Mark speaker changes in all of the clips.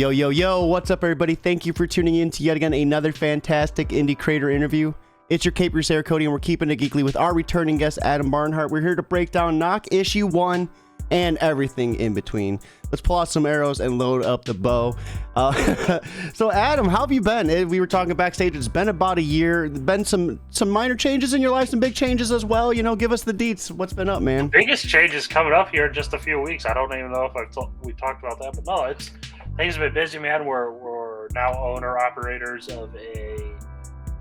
Speaker 1: Yo, yo, yo, what's up, everybody? Thank you for tuning in to yet again another fantastic indie creator interview. It's your Cape Crusader Cody, and we're keeping it geekly with our returning guest, Adam Barnhardt. We're here to break down Nock issue 1 and everything in between. Let's pull out some arrows and load up the bow. So, Adam, how have you been? We were talking backstage. It's been about a year. Been some minor changes in your life, some big changes as well. You know, give us the deets. What's been up, man?
Speaker 2: Biggest changes coming up here in just a few weeks. I don't even know if we talked about that, but no, things have been busy, man. We're now owner-operators of a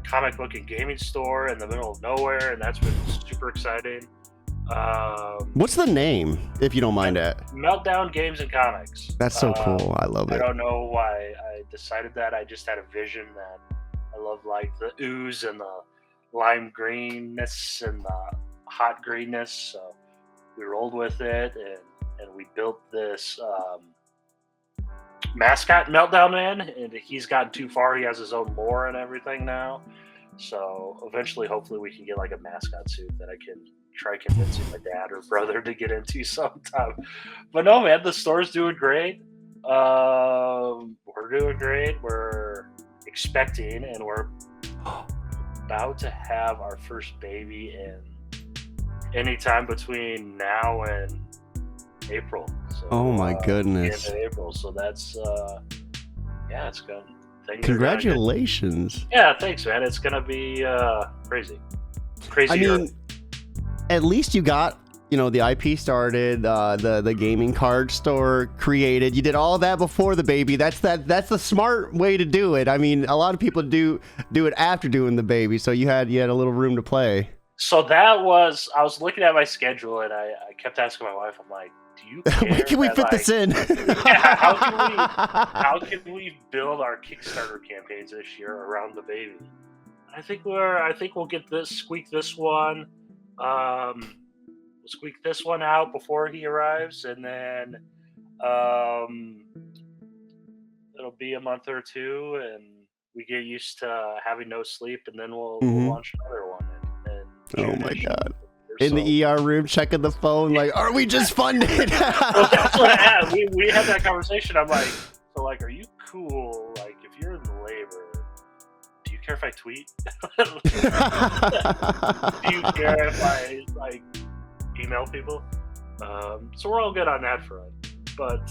Speaker 2: comic book and gaming store in the middle of nowhere, and that's been super exciting.
Speaker 1: What's the name, if you don't mind it?
Speaker 2: Meltdown Games and Comics.
Speaker 1: That's so cool. I love it.
Speaker 2: I don't know why I decided that. I just had a vision that I love, like the ooze and the lime greenness and the hot greenness. So we rolled with it, and we built this mascot, Meltdown Man, and he's gotten too far. He has his own lore and everything now. So eventually, hopefully, we can get like a mascot suit that I can try convincing my dad or brother to get into sometime. But no, man, the store's doing great. We're doing great. We're expecting, and we're about to have our first baby in anytime between now and April. So,
Speaker 1: oh my goodness!
Speaker 2: In April, so that's it's good.
Speaker 1: Congratulations!
Speaker 2: Yeah, thanks, man. It's gonna be crazy.
Speaker 1: I mean, at least you got the IP started, the gaming card store created. You did all of that before the baby. That's the smart way to do it. I mean, a lot of people do it after doing the baby, so you had a little room to play.
Speaker 2: So I was looking at my schedule, and I kept asking my wife, I'm like, do you care
Speaker 1: when can we fit this in?
Speaker 2: How can we build our Kickstarter campaigns this year around the baby? I think we'll squeak this one. We'll squeak this one out before he arrives, and then it'll be a month or two, and we get used to having no sleep, and then we'll launch another one.
Speaker 1: Oh my God. In the ER room, checking the phone, like, are we just funded?
Speaker 2: Well, that's what I had. We had that conversation. I'm like, so like, are you cool? Like, if you're in labor, do you care if I tweet? Do you care if I like email people? So we're all good on that front. But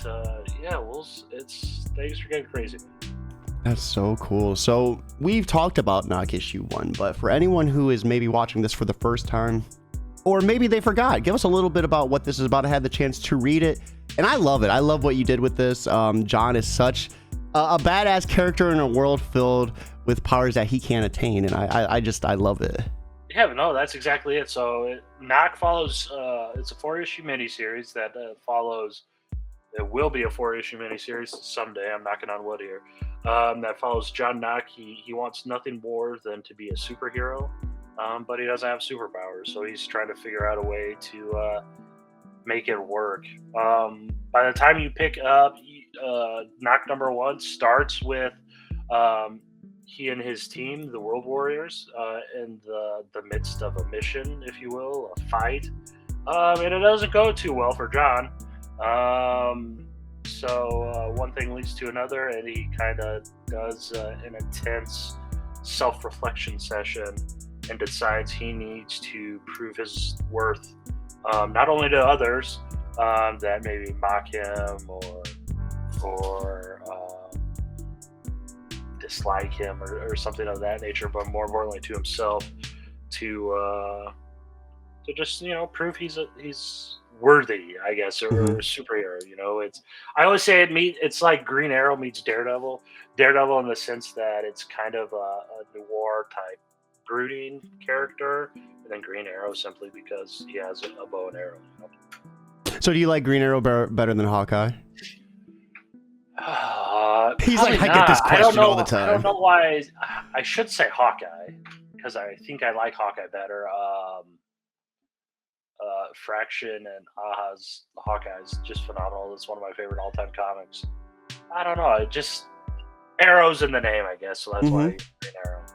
Speaker 2: things are getting crazy.
Speaker 1: That's so cool. So we've talked about Nock issue 1, but for anyone who is maybe watching this for the first time, or maybe they forgot, give us a little bit about what this is about. I had the chance to read it, and I love it. I love what you did with this. John is such a badass character in a world filled with powers that he can't attain, and I love it.
Speaker 2: Yeah, but no, that's exactly it. So Nock follows, it's a 4-issue miniseries that follows, it will be a 4-issue miniseries someday, I'm knocking on wood here, that follows John Nock. He wants nothing more than to be a superhero, but he doesn't have superpowers, so he's trying to figure out a way to make it work. By the time you pick up Nock number 1 starts with he and his team, the World Warriors, in the midst of a mission, if you will, a fight. And it doesn't go too well for John. So one thing leads to another, and he kind of does an intense self-reflection session and decides he needs to prove his worth, not only to others that maybe mock him or dislike him or something of that nature, but more importantly to himself, to just prove he's worthy, I guess, or a superhero. I always say it's like Green Arrow meets Daredevil in the sense that it's kind of a noir type brooding character, and then Green Arrow simply because he has a bow and arrow.
Speaker 1: So do you like Green Arrow better than Hawkeye? He's like,
Speaker 2: not.
Speaker 1: I get this question all the time.
Speaker 2: I don't know why. I should say Hawkeye because I think I like Hawkeye better. Fraction and Aha's Hawkeye is just phenomenal. It's one of my favorite all-time comics. I don't know. It just Arrow's in the name, I guess, so that's why Green Arrow.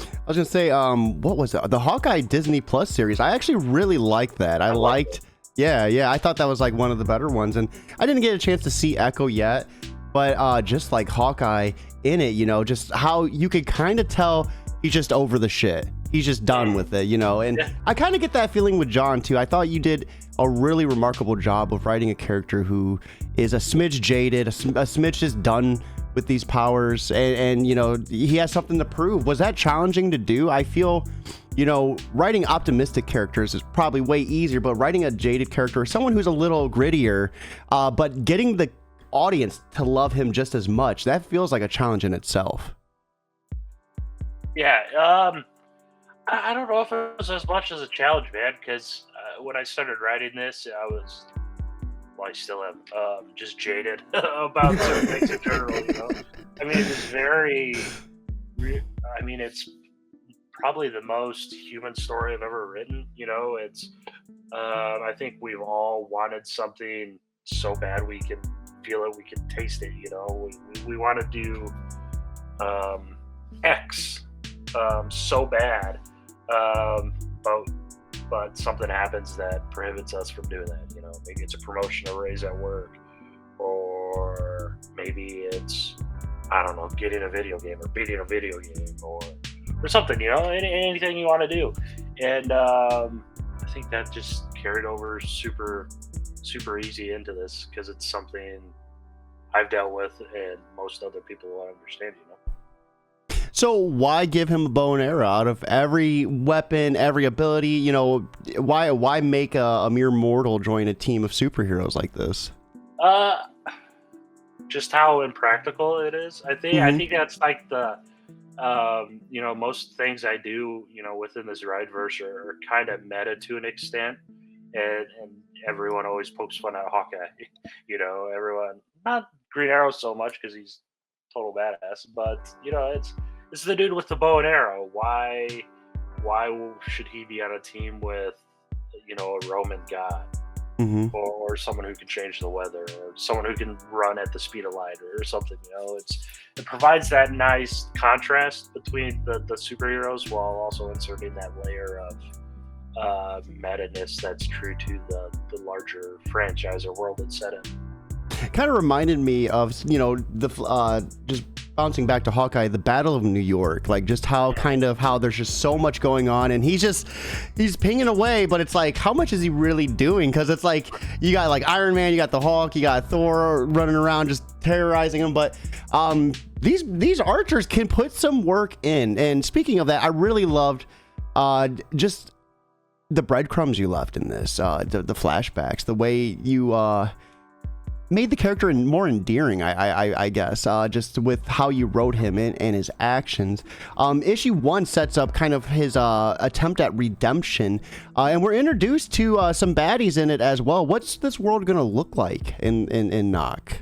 Speaker 1: I was gonna say, what was it? The Hawkeye Disney Plus series. I actually really liked that. I liked. Yeah. I thought that was like one of the better ones, and I didn't get a chance to see Echo yet. but just like Hawkeye in it, you know, just how you could kind of tell he's just over the shit. He's just done with it, you know. And I kind of get that feeling with John too. I thought you did a really remarkable job of writing a character who is a smidge jaded, a smidge just done with these powers, and you know, he has something to prove. Was that challenging to do? I feel, you know, writing optimistic characters is probably way easier, but writing a jaded character, someone who's a little grittier, but getting the audience to love him just as much, that feels like a challenge in itself.
Speaker 2: Yeah, I don't know if it was as much as a challenge, man, because when I started writing this, I was, well, I still am, just jaded about certain things in general, you know? I mean, it's it's probably the most human story I've ever written, you know? It's, I think we've all wanted something so bad we can feel it, we can taste it, you know? We want to do X so bad, but something happens that prohibits us from doing that. You know, maybe it's a promotion or raise at work, or maybe it's, I don't know, getting a video game or beating a video game, or something. You know, anything you want to do, and I think that just carried over super easy into this because it's something I've dealt with and most other people will understand. You know.
Speaker 1: So why give him a bow and arrow out of every weapon, every ability? You know, why make a mere mortal join a team of superheroes like this?
Speaker 2: Just how impractical it is. I think that's like the, you know, most things I do, you know, within this Rideverse are kind of meta to an extent, and everyone always pokes fun at Hawkeye. You know, everyone, not Green Arrow so much because he's total badass, but you know, it's the dude with the bow and arrow. Why should he be on a team with, you know, a Roman god, or someone who can change the weather, or someone who can run at the speed of light, or something? You know, it provides that nice contrast between the superheroes while also inserting that layer of meta-ness that's true to the larger franchise or world it's set in.
Speaker 1: Kind of reminded me of, you know, the just bouncing back to Hawkeye, the Battle of New York, like just how there's just so much going on, and he's pinging away, but it's like, how much is he really doing? Because it's like, you got like Iron Man, you got the Hulk, you got Thor running around just terrorizing him, but these archers can put some work in. And speaking of that, I really loved just the breadcrumbs you left in this, the flashbacks, the way you made the character more endearing, I guess, just with how you wrote him and his actions. Issue 1 sets up kind of his attempt at redemption, and we're introduced to some baddies in it as well. What's this world going to look like in Nock?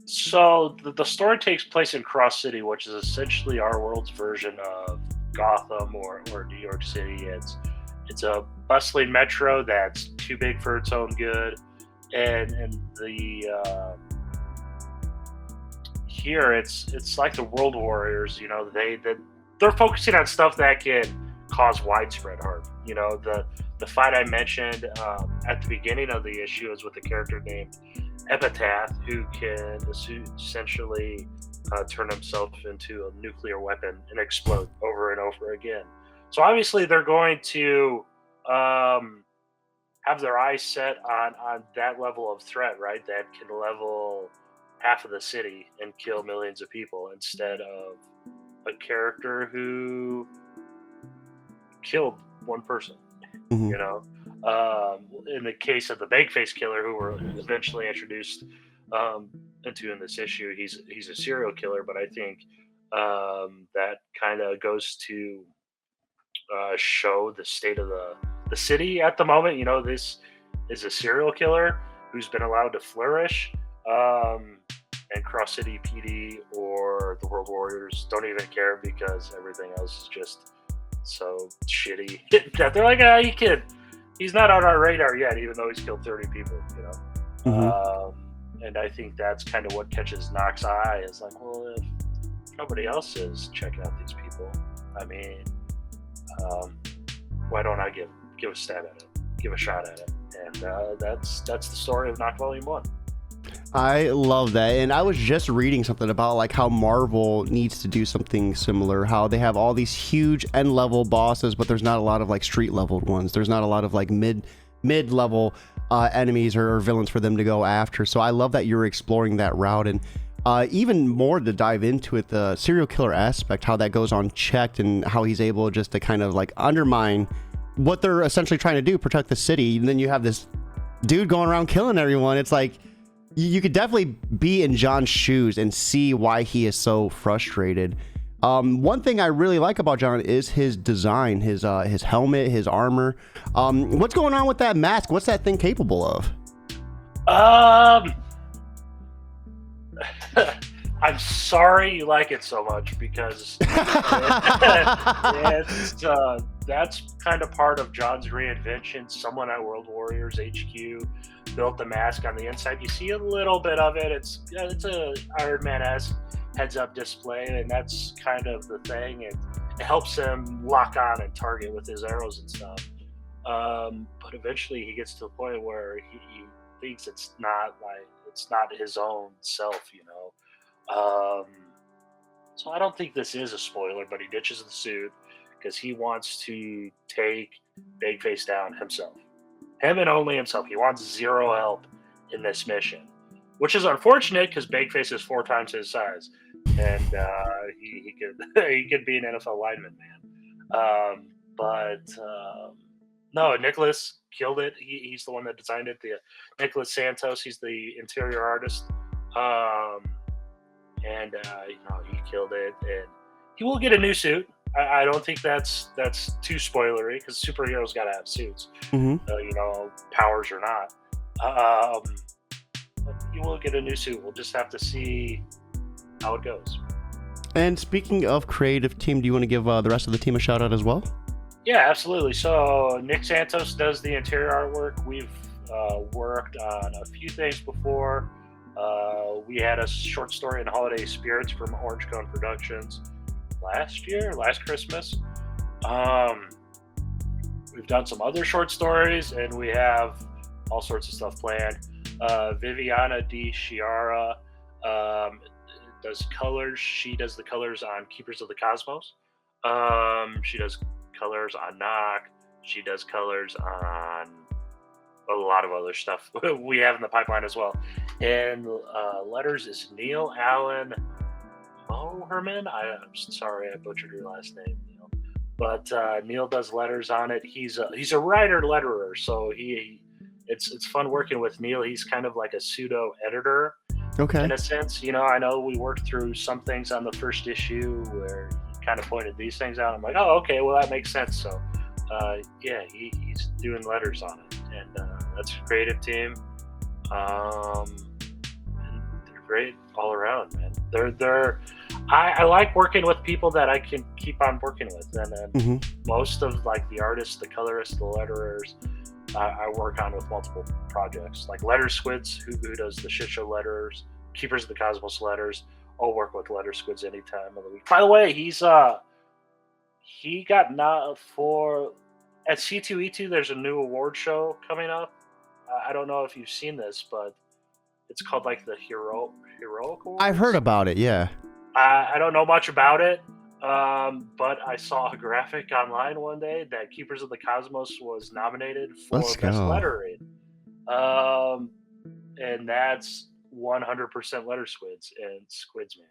Speaker 2: So the story takes place in Cross City, which is essentially our world's version of Gotham or New York City. It's a bustling metro that's too big for its own good. And the here it's like the World Warriors, you know, they're focusing on stuff that can cause widespread harm. You know, the fight I mentioned at the beginning of the issue is with a character named Epitaph, who can essentially turn himself into a nuclear weapon and explode over and over again. So obviously they're going to have their eyes set on that level of threat, right? That can level half of the city and kill millions of people, instead of a character who killed one person. You know, in the case of the Bagface killer, who were eventually introduced into in this issue, he's a serial killer, but I think that kind of goes to show the state of the city at the moment. You know, this is a serial killer who's been allowed to flourish, and Cross City PD or the World Warriors don't even care because everything else is just so shitty that they're like, he's not on our radar yet, even though he's killed 30 people, you know. And I think that's kind of what catches Nock's eye, is like, well, if nobody else is checking out these people, I mean, why don't I give a stab at it, give a shot at it? And that's the story of Nock Volume 1.
Speaker 1: I love that. And I was just reading something about like how Marvel needs to do something similar, how they have all these huge end level bosses, but there's not a lot of like street leveled ones. There's not a lot of like mid level enemies or villains for them to go after. So I love that you're exploring that route. And even more to dive into it, the serial killer aspect, how that goes unchecked and how he's able just to kind of like undermine what they're essentially trying to do, protect the city. And then you have this dude going around killing everyone. It's like, you could definitely be in John's shoes and see why he is so frustrated. One thing I really like about John is his design, his helmet, his armor. What's going on with that mask? What's that thing capable of?
Speaker 2: I'm sorry you like it so much because that's kind of part of John's reinvention. Someone at World Warriors HQ built the mask on the inside. You see a little bit of it. It's a Iron Man-esque heads-up display, and that's kind of the thing. It helps him lock on and target with his arrows and stuff. But eventually, he gets to a point where he thinks it's not his own self, you know. So I don't think this is a spoiler, but he ditches the suit because he wants to take Bagface down himself. Him and only himself. He wants zero help in this mission, which is unfortunate because Bagface is 4 times his size, and he could be an NFL lineman, man. No, Nicholas killed it. He's the one that designed it. Nicholas Santos. He's the interior artist, and he killed it. And he will get a new suit. I don't think that's too spoilery because superheroes got to have suits, powers or not. But he will get a new suit. We'll just have to see how it goes.
Speaker 1: And speaking of creative team, do you want to give the rest of the team a shout out as well?
Speaker 2: Yeah, absolutely. So Nick Santos does the interior artwork. We've worked on a few things before. We had a short story in Holiday Spirits from Orange Cone Productions last Christmas. We've done some other short stories, and we have all sorts of stuff planned. Viviana Di Chiara does colors. She does the colors on Keepers of the Cosmos. She does colors on Nock. She does colors on a lot of other stuff we have in the pipeline as well. And letters is Neil Allen Moherman. I'm sorry I butchered your last name, Neil. But Neil does letters on it. He's a writer letterer, so it's fun working with Neil. He's kind of like a pseudo editor, in a sense. I know we worked through some things on the first issue where he kind of pointed these things out. I'm like, oh, okay, well that makes sense. So he's doing letters on it, and that's a creative team. And they're great all around, man. I like working with people that I can keep on working with, and then most of like the artists, the colorists, the letterers, I work on with multiple projects. Like Letter Squids, who does the shit show letters, Keepers of the Cosmos letters. I'll work with Letter Squids any time of the week. By the way, he got for at C2E2. There's a new award show coming up. I don't know if you've seen this, but it's called like the Heroic Awards.
Speaker 1: I've heard about it, yeah. I
Speaker 2: don't know much about it, but I saw a graphic online one day that Keepers of the Cosmos was nominated for Best Lettering. And that's 100% Letter Squids. And Squids, man,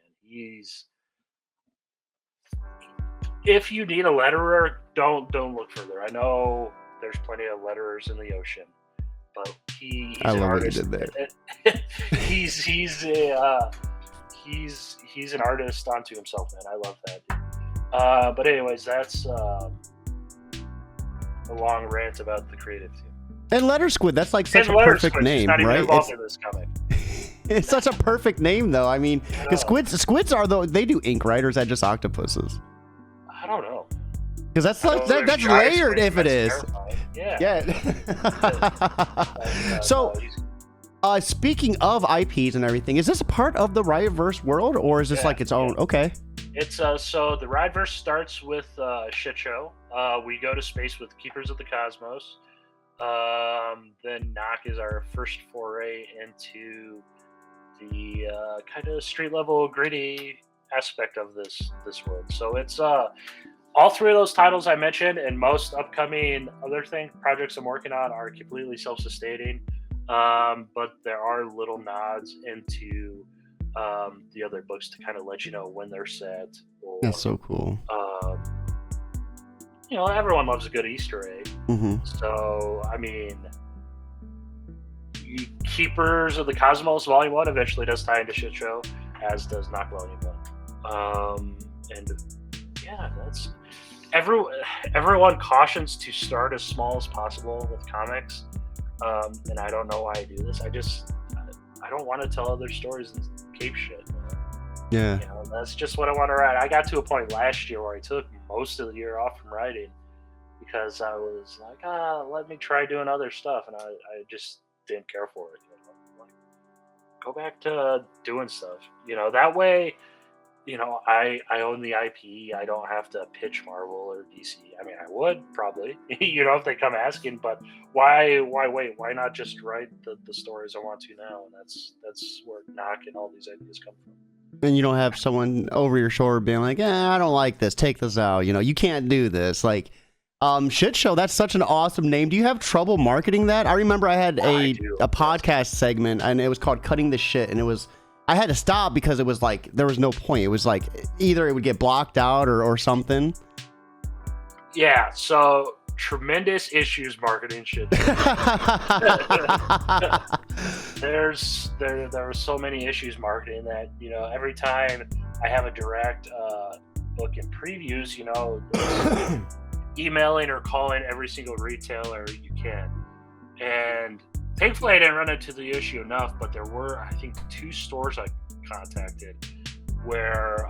Speaker 2: if you need a letterer, don't look further. I know there's plenty of letterers in the ocean, but he's an artist. I love what you did there. He's an artist unto himself, man. I love that. But anyways, that's a long rant about the creative team.
Speaker 1: And Letter Squid, that's like such a perfect name,
Speaker 2: not even
Speaker 1: right?
Speaker 2: Involved in this comic.
Speaker 1: It's such a perfect name, though. I mean, because squids are they do ink, right, or is that just octopuses?
Speaker 2: I don't know.
Speaker 1: Because that's layered if it is.
Speaker 2: Yeah.
Speaker 1: So, speaking of IPs and everything, is this a part of the Riotverse world, or is this like its own? Okay.
Speaker 2: It's so the Riotverse starts with Shit Show. We go to space with Keepers of the Cosmos. Then Nock is our first foray into the kind of street level gritty aspect of this world. So it's all three of those titles I mentioned, and most upcoming other projects I'm working on are completely self-sustaining. But there are little nods into the other books to kind of let you know when they're set. Or,
Speaker 1: That's so cool.
Speaker 2: Everyone loves a good Easter egg.
Speaker 1: Mm-hmm.
Speaker 2: So, I mean, Keepers of the Cosmos Volume 1 eventually does tie into Shit Show, as does Nock Volume 1. And yeah, that's everyone cautions to start as small as possible with comics. And I don't know why I do this. I don't want to tell other stories and cape shit.
Speaker 1: Yeah.
Speaker 2: That's just what I want to write. I got to a point last year where I took most of the year off from writing because I was like, let me try doing other stuff, and I just didn't care for it. Like, go back to doing stuff. That way, I own the IP. I don't have to pitch Marvel or DC. I mean, I would probably, if they come asking, but why wait? Why not just write the stories I want to now? And that's where Nock and all these ideas come from.
Speaker 1: And you don't have someone over your shoulder being like, I don't like this. Take this out. You can't do this. Like, Shit Show, that's such an awesome name. Do you have trouble marketing that? I remember I had a podcast segment, and it was called Cutting the Shit, and I had to stop because it was like there was no point. It was like either it would get blocked out or something. Yeah,
Speaker 2: so tremendous issues marketing shit. There were so many issues marketing that every time I have a direct book in previews, emailing or calling every single retailer you can, and thankfully I didn't run into the issue enough, but there were, I think, 2 stores I contacted where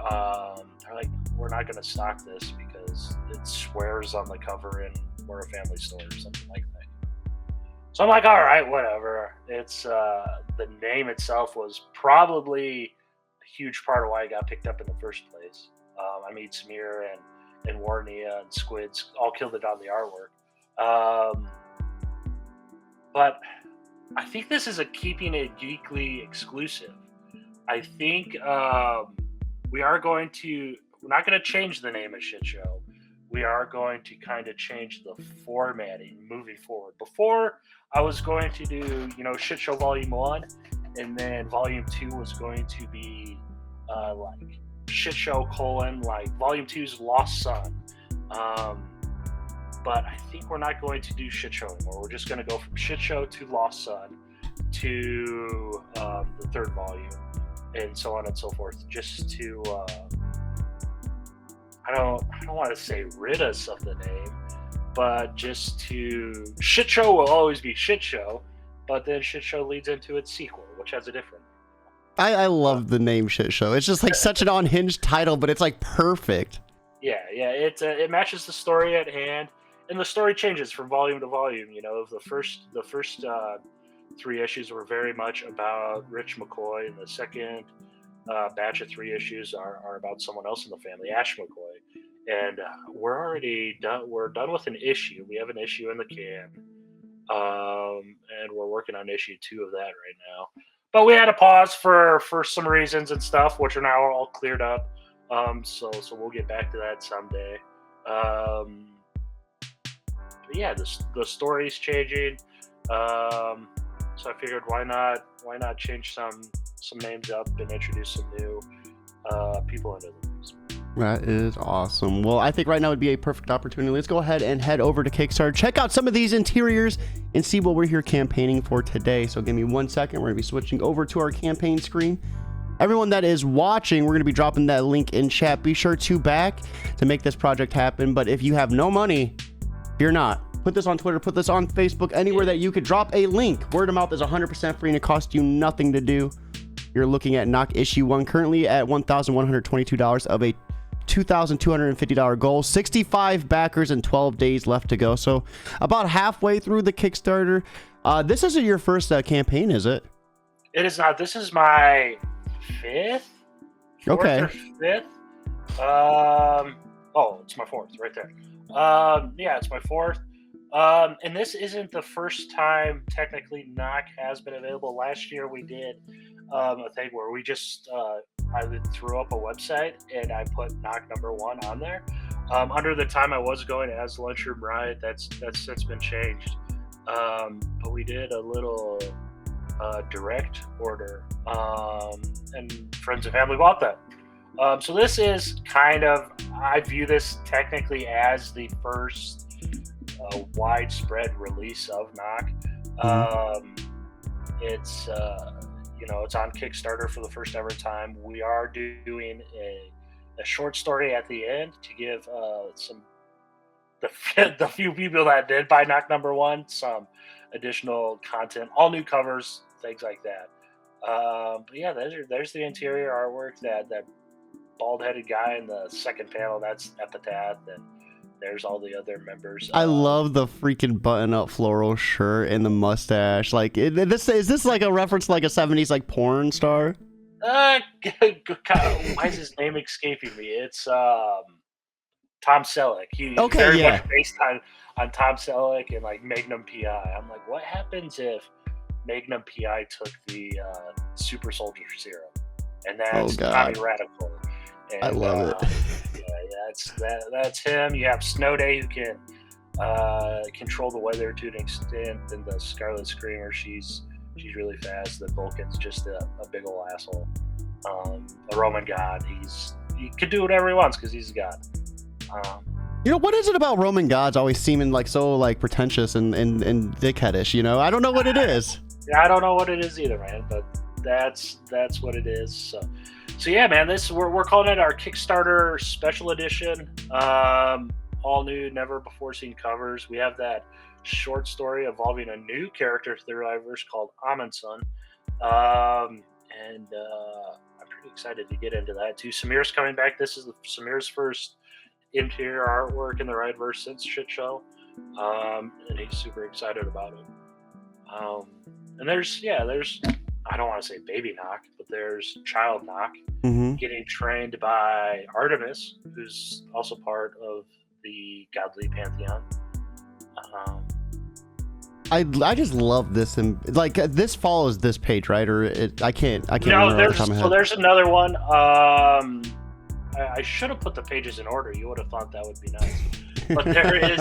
Speaker 2: they're like, we're not going to stock this because it swears on the cover and we're a family store or something like that. So I'm like, all right, whatever. It's the name itself was probably a huge part of why I got picked up in the first place. I made Samir and Warnia and Squids all killed it on the artwork. But I think this is keeping it geekly exclusive. I think we're not going to change the name of Shit Show. We are going to kind of change the formatting moving forward. Before, I was going to do, Shit Show Volume 1, and then Volume 2 was going to be like Shit Show : like Volume 2's Lost Son. But I think we're not going to do Shit Show anymore. We're just going to go from Shit Show to Lost Son to the 3rd volume, and so on and so forth, just to I don't want to say rid us of the name, but just to Shit Show will always be Shit Show, but then Shit Show leads into its sequel, which has a different.
Speaker 1: I love the name Shit Show. It's just like such an unhinged title, but it's like perfect. Yeah,
Speaker 2: it matches the story at hand, and the story changes from volume to volume. The first 3 issues were very much about Rich McCoy, and the second batch of 3 issues are about someone else in the family, Ash McCoy. And we're already done. We're done with an issue. We have an issue in the can, and we're working on issue 2 of that right now. But we had to pause for some reasons and stuff, which are now all cleared up. So we'll get back to that someday. But yeah, the story's changing. So I figured why not change some names up and introduce some new people into the news.
Speaker 1: That is awesome. Well, I think right now would be a perfect opportunity. Let's go ahead and head over to Kickstarter, check out some of these interiors, and see what we're here campaigning for today. So give me 1 second. We're going to be switching over to our campaign screen. Everyone that is watching, we're going to be dropping that link in chat. Be sure to back to make this project happen. But if you have no money, fear not. Put this on Twitter, put this on Facebook, anywhere that you could drop a link. Word of mouth is 100% free and it costs you nothing to do. You're looking at Nock issue 1 currently at $1,122 of a $2,250 goal, 65 backers and 12 days left to go. So about halfway through the Kickstarter. This isn't your first campaign, is it?
Speaker 2: It is not. This is my 5th.
Speaker 1: Okay.
Speaker 2: 5th. It's my 4th right there. Yeah, it's my 4th. And this isn't the first time technically Nock has been available. Last year we did a thing where we just I threw up a website and I put Nock #1 on there. Under the time I was going as Lunchroom Riot, that's since been changed. But we did a little direct order, and friends and family bought that. So this is kind of, I view this technically as the first widespread release of Nock. It's it's on Kickstarter for the first ever time. We are doing a short story at the end to give the few people that did buy Nock #1 some additional content, all new covers, things like that. But yeah, there's the interior artwork. That bald-headed guy in the second panel, that's Epitaph, and there's all the other members.
Speaker 1: I love the freaking button-up floral shirt and the mustache. Like, is this like a reference to like a 70s like porn star?
Speaker 2: Why is his name escaping me? It's Tom Selleck. He's very much based on Tom Selleck and like Magnum PI. I'm like, what happens if Magnum PI took the super soldier serum? And that's Tommy Radical. And,
Speaker 1: I love it.
Speaker 2: That's him. You have Snow Day, who can control the weather to an extent, and the Scarlet Screamer, she's really fast. The Vulcan's just a big old asshole. A Roman god, he can do whatever he wants because he's a god.
Speaker 1: What is it about Roman gods always seeming like so like pretentious and dickheadish? I don't know what it is.
Speaker 2: Yeah, I don't know what it is either, man. But that's what it is. So yeah, man, we're calling it our Kickstarter special edition. All new, never before seen covers. We have that short story involving a new character to the Riververse called Amundsen. And I'm pretty excited to get into that too. Samir's coming back. This is Samir's first interior artwork in the Riververse since Shit Show. And he's super excited about it. And there's I don't want to say baby Nock, but there's child Nock getting trained by Artemis, who's also part of the godly pantheon.
Speaker 1: I just love this, and like this follows this page, right? Or I can't.
Speaker 2: No, there's another one. I should have put the pages in order. You would have thought that would be nice. But there is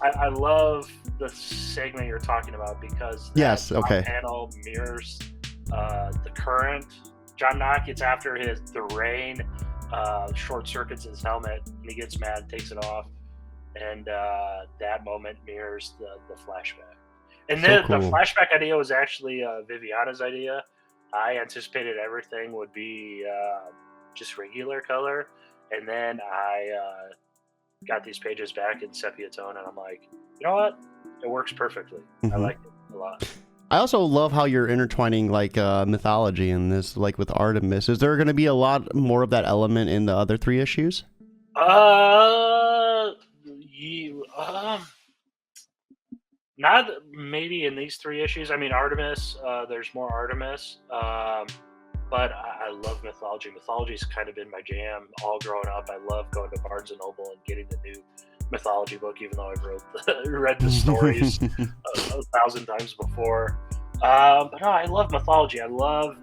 Speaker 2: I love the segment you're talking about because that panel mirrors the current John Nock. It's after the rain short circuits his helmet, and he gets mad and takes it off, and that moment mirrors the flashback. And then the flashback idea was actually Viviana's idea. I anticipated everything would be just regular color, and then I got these pages back in sepia tone, and I'm like, you know what? It works perfectly. I like it a lot.
Speaker 1: I also love how you're intertwining like mythology in this, like with Artemis. Is there going to be a lot more of that element in the other 3 issues?
Speaker 2: Not maybe in these 3 issues. I mean, Artemis, there's more Artemis. But I love mythology. Mythology's kind of been my jam all growing up. I love going to Barnes & Noble and getting the new mythology book, even though I've read the stories 1,000 times before. But no, I love mythology. I love,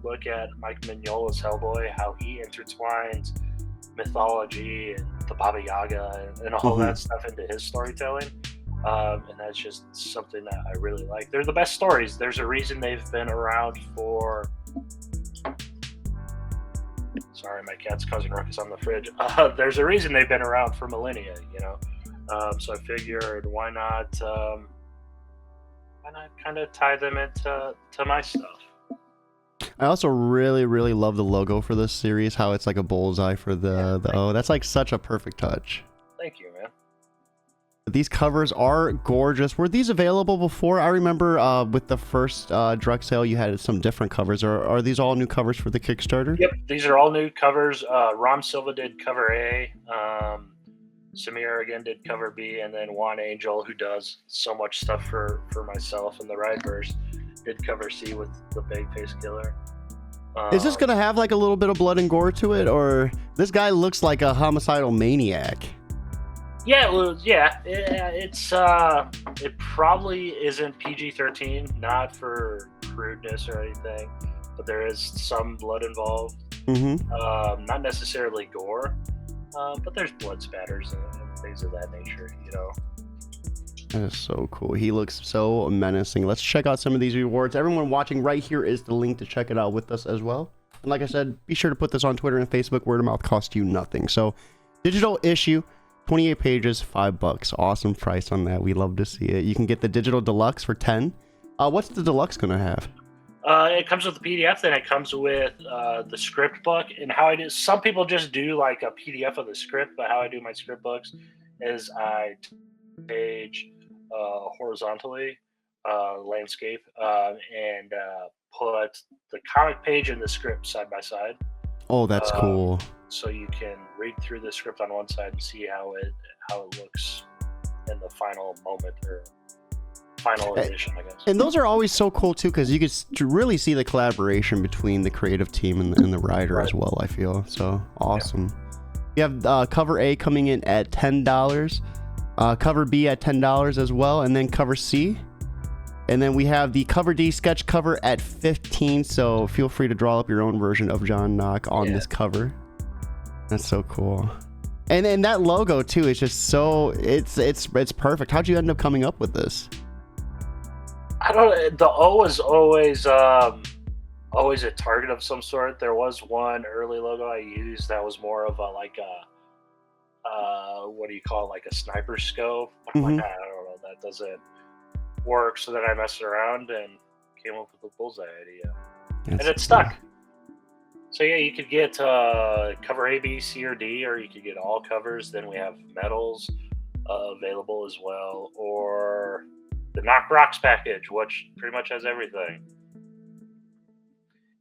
Speaker 2: look at Mike Mignola's Hellboy, how he intertwines mythology and the Baba Yaga and all that stuff into his storytelling. And that's just something that I really like. They're the best stories. There's a reason they've been around for... Sorry, my cat's causing ruckus on the fridge. There's a reason they've been around for millennia, So I figured, why not kind of tie them into my stuff?
Speaker 1: I also really, really love the logo for this series, how it's like a bullseye for the O. That's like such a perfect touch.
Speaker 2: Thank you, man.
Speaker 1: These covers are gorgeous. Were these available before? I remember with the first drug sale, you had some different covers. Are these all new covers for the Kickstarter?
Speaker 2: Yep, these are all new covers. Ram Silva did cover A. Samir again did cover B, and then Juan Angel, who does so much stuff for myself and the Rideverse, did cover C with the Bagface Killer.
Speaker 1: Is this gonna have like a little bit of blood and gore to it, or this guy looks like a homicidal maniac?
Speaker 2: Yeah, well, it's it probably isn't PG-13, not for crudeness or anything, but there is some blood involved.
Speaker 1: Mm-hmm.
Speaker 2: Not necessarily gore, but there's blood spatters and things of that nature.
Speaker 1: That is so cool. He looks so menacing. Let's check out some of these rewards. Everyone watching, right here is the link to check it out with us as well. And like I said, be sure to put this on Twitter and Facebook. Word of mouth costs you nothing. So, digital issue, 28 pages, $5. Awesome price on that. We love to see it. You can get the digital deluxe for 10. What's the deluxe gonna have?
Speaker 2: It comes with the PDF, then it comes with the script book. And how I do, some people just do like a PDF of the script, but how I do my script books is I page horizontally, landscape, and put the comic page and the script side by side.
Speaker 1: Oh, that's cool.
Speaker 2: So you can read through the script on one side and see how it looks in the final moment or final edition, I guess.
Speaker 1: And those are always so cool too, because you can really see the collaboration between the creative team and the writer as well. I feel so awesome. Yeah. You have cover A coming in at $10, cover B at $10 as well, and then cover C. And then we have the cover D sketch cover at $15. So feel free to draw up your own version of John Nock on this cover. That's so cool. And that logo too is just so it's perfect. How'd you end up coming up with this?
Speaker 2: I don't. The O is always a target of some sort. There was one early logo I used that was more of a what do you call it, like a sniper scope? I'm like, I don't know, that doesn't work. So then I messed around and came up with the bullseye idea, and it stuck. So yeah, you could get cover A, B, C, or D, or you could get all covers. Then we have medals available as well, or the Knock Rocks package, which pretty much has everything.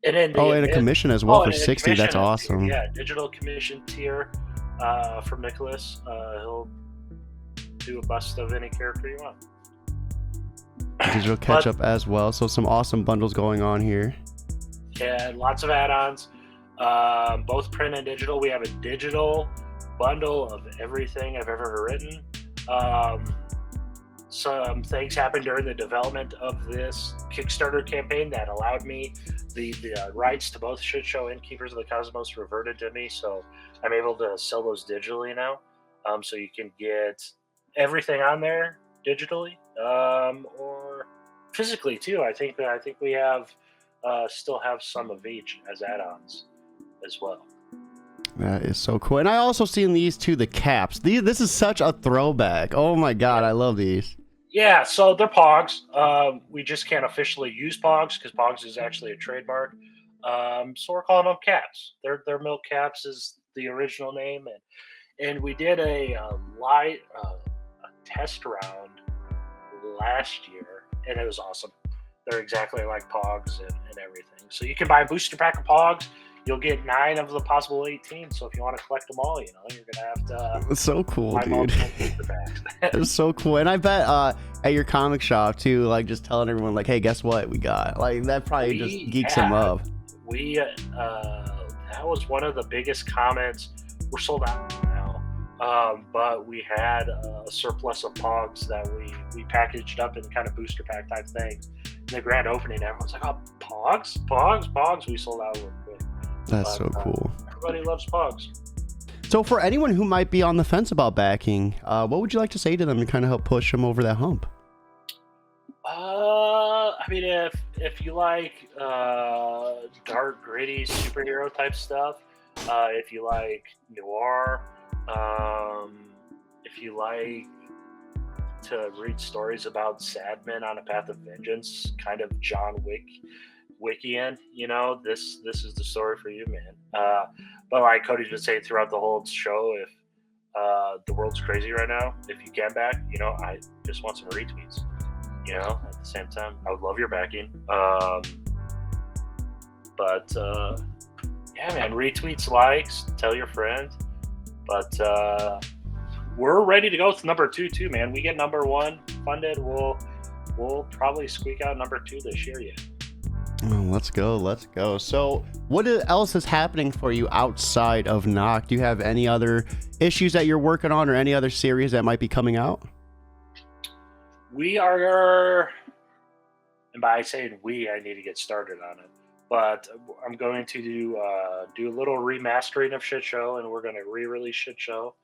Speaker 2: And then
Speaker 1: and a commission as well for $60. That's awesome.
Speaker 2: Yeah, digital commission tier from Nicholas. He'll do a bust of any character you want.
Speaker 1: Digital catch up as well. So some awesome bundles going on here.
Speaker 2: Yeah, lots of add-ons. Both print and digital. We have a digital bundle of everything I've ever written. Some things happened during the development of this Kickstarter campaign that allowed me the rights to both Shit Show and Keepers of the Cosmos reverted to me, so I'm able to sell those digitally now. So you can get everything on there digitally, or physically too. I think we have still have some of each as add-ons as well.
Speaker 1: That is so cool. And I also seen these two, the caps. This is such a throwback. Oh my god, I love these.
Speaker 2: Yeah, so they're Pogs. We just can't officially use Pogs because Pogs is actually a trademark. So we're calling them caps. They're milk caps is the original name, and we did a test round last year, and it was awesome. They're exactly like Pogs and everything. So you can buy a booster pack of Pogs. You'll get 9 of the possible 18. So if you want to collect them all, you're gonna have to.
Speaker 1: It's so cool, dude. It's so cool, and I bet at your comic shop too, like just telling everyone, like, hey, guess what we got? Like that probably just geeks them up.
Speaker 2: We that was one of the biggest comments. We're sold out now, but we had a surplus of Pogs that we packaged up in kind of booster pack type things. In the grand opening, everyone's like, "Oh, Pogs!" We sold out real quick.
Speaker 1: That's so cool.
Speaker 2: Everybody loves Pogs.
Speaker 1: So for anyone who might be on the fence about backing, what would you like to say to them to kind of help push them over that hump?
Speaker 2: I mean, if you like dark, gritty superhero type stuff, if you like noir, if you like to read stories about sad men on a path of vengeance, kind of John Wickian, this is the story for you, man. But like Cody's been saying throughout the whole show, if the world's crazy right now, if you can back, I just want some retweets. At the same time, I would love your backing. But yeah, man, retweets, likes, tell your friends. But we're ready to go with number 2 too, man. We get number 1 funded. We'll probably squeak out number 2 this year yet.
Speaker 1: Oh, let's go. So what else is happening for you outside of Nock? Do you have any other issues that you're working on or any other series that might be coming out?
Speaker 2: We are, and by saying we, I need to get started on it. But I'm going to do a little remastering of Shit Show, and we're going to re-release Shit Show.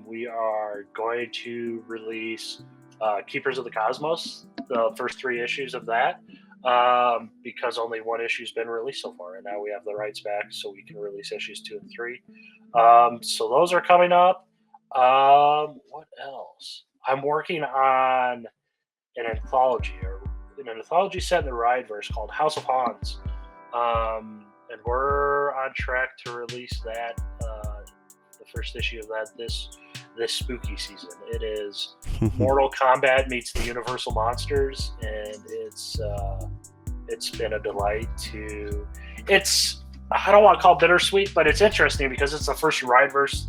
Speaker 2: We are going to release Keepers of the Cosmos, the first 3 issues of that, because only 1 issue's been released so far, and now we have the rights back, so we can release issues 2 and 3. So those are coming up. What else? I'm working on an anthology set in the Rideverse called House of Hans, and we're on track to release that. The first issue of that this spooky season. It is Mortal Kombat meets the Universal Monsters, and it's been a delight to. I don't want to call it bittersweet, but it's interesting because it's the first Rideverse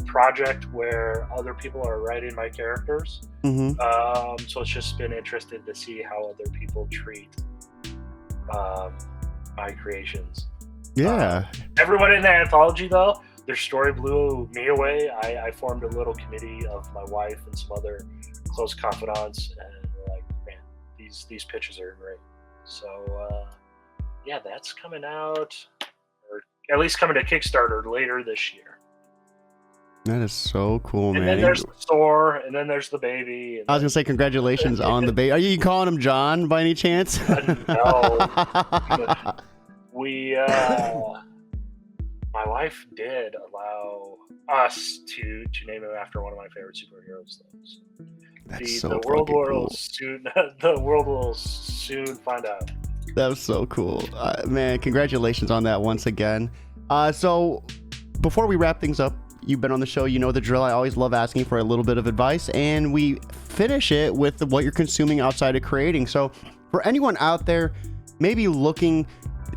Speaker 2: project where other people are writing my characters. So it's just been interesting to see how other people treat my creations.
Speaker 1: Yeah.
Speaker 2: Everyone in the anthology, though, their story blew me away. I formed a little committee of my wife and some other close confidants, and we're like, man, these pitches are great. So yeah, that's coming out, or at least coming to Kickstarter later this year.
Speaker 1: That is so cool, man.
Speaker 2: And then there's the store, and then there's the baby.
Speaker 1: I was going to say congratulations on the baby. Are you calling him John by any chance?
Speaker 2: No. We, my wife did allow us to name him after one of my favorite superheroes, though. So
Speaker 1: That's so
Speaker 2: the world will
Speaker 1: cool.
Speaker 2: soon. The world will soon find out.
Speaker 1: That was so cool, man. Congratulations on that once again. So before we wrap things up, you've been on the show, you know the drill. I always love asking for a little bit of advice, and we finish it with what you're consuming outside of creating. So for anyone out there maybe looking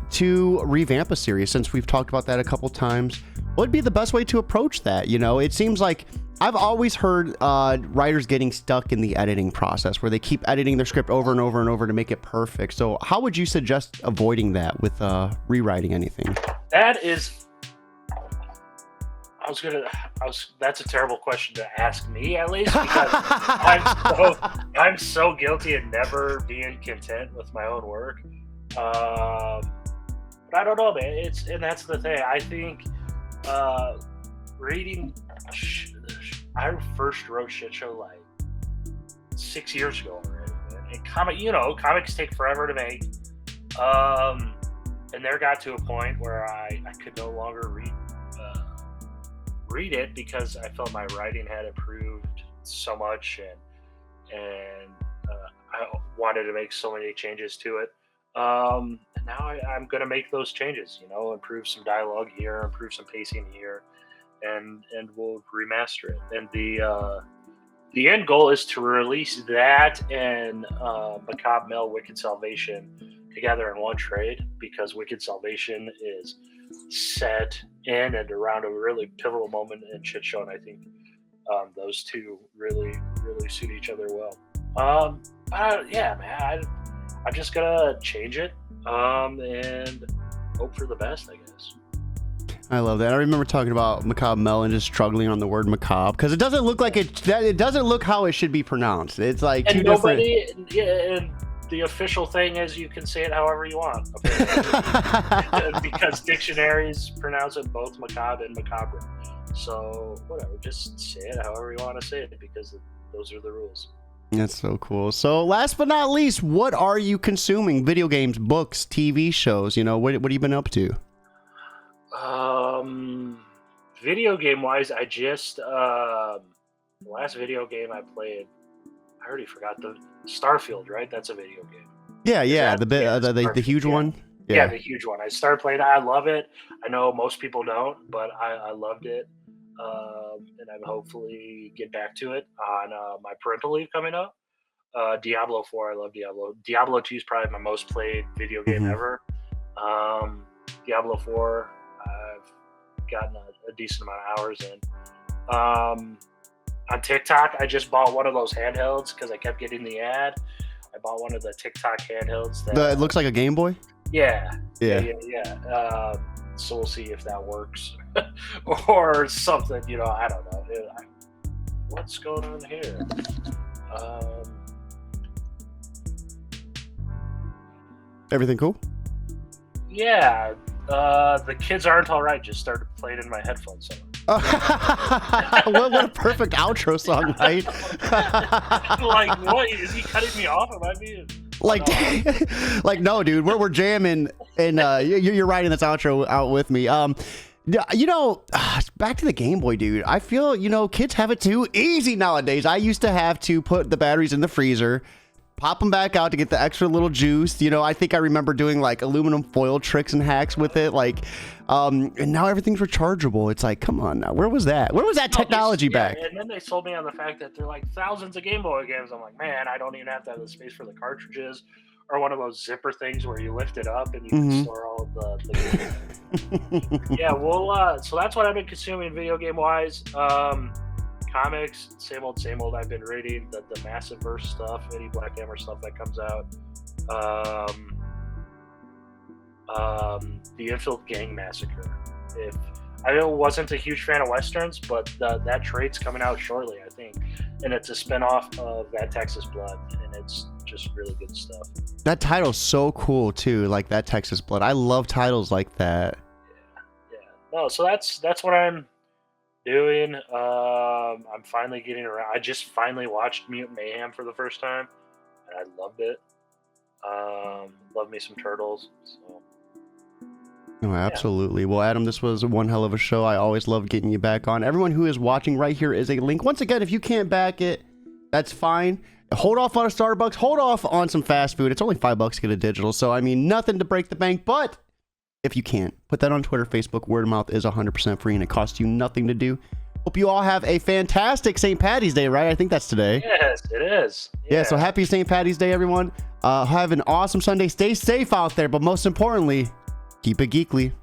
Speaker 1: to revamp a series, since we've talked about that a couple times, what would be the best way to approach that? You know, it seems like I've always heard writers getting stuck in the editing process where they keep editing their script over and over and over to make it perfect. So how would you suggest avoiding that with rewriting anything?
Speaker 2: That is, that's a terrible question to ask me, at least, because I'm so guilty of never being content with my own work. But I don't know, man. And that's the thing. I think reading. I first wrote Shit Show like 6 years ago already, man. And comics take forever to make. And there got to a point where I could no longer read it because I felt my writing had improved so much, and I wanted to make so many changes to it. And now I'm going to make those changes, improve some dialogue here, improve some pacing here, and we'll remaster it. And the end goal is to release that and Macabre Male Wicked Salvation together in one trade, because Wicked Salvation is set in and around a really pivotal moment in Shit Show, and I think those two really suit each other well. Yeah, man, I'm just gonna change it and hope for the best, I guess.
Speaker 1: I love that. I remember talking about Macabre Mel and just struggling on the word macabre because it doesn't look like it doesn't look how it should be pronounced. It's like two different. And
Speaker 2: the official thing is you can say it however you want, because dictionaries pronounce it both macabre and macabre. So whatever, just say it however you want to say it, because those are the rules.
Speaker 1: That's so cool. So last but not least, what are you consuming? Video games, books, TV shows? What have you been up to?
Speaker 2: Video game wise, I just the last video game I played, I already forgot, the Starfield, right? That's a video game.
Speaker 1: Yeah, the huge one.
Speaker 2: Yeah, the huge one. I started playing it. I love it. I know most people don't, but I loved it. And I'm hopefully get back to it on my parental leave coming up. Diablo 4, I love Diablo. Diablo 2 is probably my most played video game ever. Diablo 4, I've gotten a decent amount of hours in. On TikTok, I just bought one of those handhelds because I kept getting the ad. I bought one of the TikTok handhelds.
Speaker 1: It looks like a Game Boy.
Speaker 2: Yeah.
Speaker 1: Yeah.
Speaker 2: So we'll see if that works or something. I don't know. What's going on here?
Speaker 1: Everything cool?
Speaker 2: Yeah. The kids aren't all right. Just started playing in my headphones.
Speaker 1: What a perfect outro song, right?
Speaker 2: Like, what? Is he cutting me off? Am I being...
Speaker 1: Like no, dude, we're jamming, and you're writing this outro out with me. Back to the Game Boy, dude. I feel kids have it too easy nowadays. I used to have to put the batteries in the freezer, pop them back out to get the extra little juice. I think I remember doing like aluminum foil tricks and hacks with it. Like, and now everything's rechargeable. It's like, come on now. Where was that? Where was that technology back?
Speaker 2: And then they sold me on the fact that they're like thousands of Game Boy games. I'm like, man, I don't even have to have the space for the cartridges or one of those zipper things where you lift it up and you can store all of the Yeah, well, so that's what I've been consuming video game wise. Comics, same old. I've been reading the Massive Verse stuff, any Black Hammer stuff that comes out. The Enfield Gang Massacre. I wasn't a huge fan of Westerns, but that trade's coming out shortly, I think. And it's a spinoff of That Texas Blood, and it's just really good stuff.
Speaker 1: That title's so cool, too, like That Texas Blood. I love titles like that.
Speaker 2: Yeah. No, so that's what I'm doing. I'm finally getting around. I just finally watched Mutant Mayhem for the first time, and I loved it. Love me some Turtles. So.
Speaker 1: Oh, absolutely. Well, Adam, this was one hell of a show. I always love getting you back on. Everyone who is watching, right here is a link. Once again, if you can't back it, that's fine. Hold off on a Starbucks. Hold off on some fast food. It's only $5 to get a digital. So, I mean, nothing to break the bank. But if you can't, put that on Twitter, Facebook. Word of mouth is 100% free, and it costs you nothing to do. Hope you all have a fantastic St. Patty's Day, right? I think that's today.
Speaker 2: Yes, it is.
Speaker 1: Yeah, so happy St. Patty's Day, everyone. Have an awesome Sunday. Stay safe out there. But most importantly, keep it geekly.